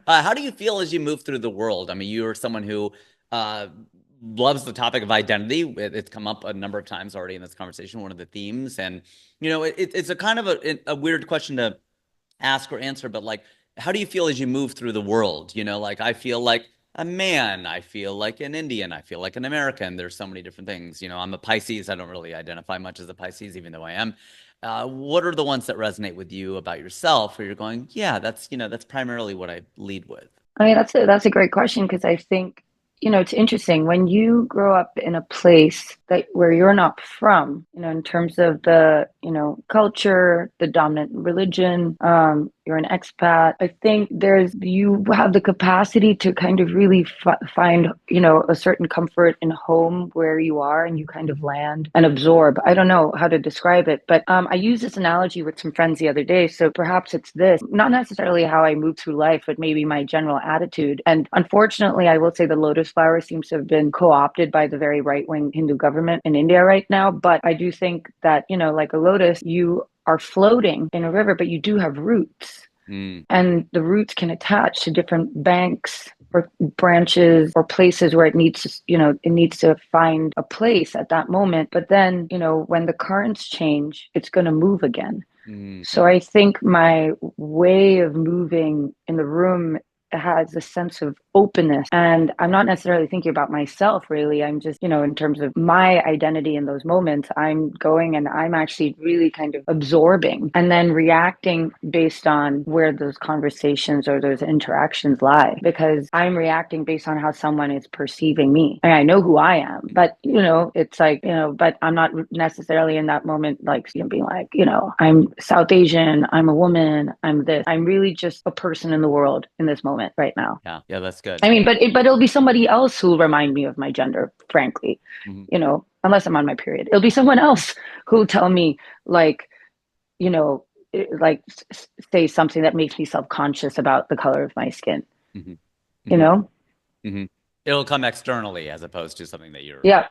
How do you feel as you move through the world? I mean, you are someone who uh, loves the topic of identity. It's come up a number of times already in this conversation, one of the themes. And, it's a kind of a weird question to ask or answer, but like, how do you feel as you move through the world? Like I feel like a man, I feel like an Indian, I feel like an American. There's so many different things. I'm a Pisces. I don't really identify much as a Pisces, even though I am. What are the ones that resonate with you about yourself where you're going, yeah, that's primarily what I lead with? I mean, that's a great question because I think, it's interesting when you grow up in a place that where you're not from, in terms of the, culture, the dominant religion, you're an expat. I think you have the capacity to kind of really find, a certain comfort and home where you are and you kind of land and absorb. I don't know how to describe it, but I used this analogy with some friends the other day. So perhaps it's this, not necessarily how I move through life, but maybe my general attitude. And unfortunately, I will say the lotus flower seems to have been co-opted by the very right-wing Hindu government in India right now. But I do think that, like a lotus, you are floating in a river, but you do have roots. Mm, And the roots can attach to different banks or branches or places where it needs to find a place at that moment. But then, when the currents change, it's going to move again. So mm, I think my way of moving in the room has a sense of openness. And I'm not necessarily thinking about myself, really. I'm just, in terms of my identity in those moments, I'm going and I'm actually really kind of absorbing and then reacting based on where those conversations or those interactions lie. Because I'm reacting based on how someone is perceiving me. And I know who I am, but, it's like, but I'm not necessarily in that moment, like, being like, I'm South Asian, I'm a woman, I'm this. I'm really just a person in the world in this moment right now. yeah, yeah, that's good. I mean, but it'll be somebody else who'll remind me of my gender, frankly, Mhm. unless I'm on my period. It'll be someone else who'll tell me, like, you know, like say something that makes me self-conscious about the color of my skin, Mhm. you Mhm. know? Mhm. It'll come externally as opposed to something that you're Yeah.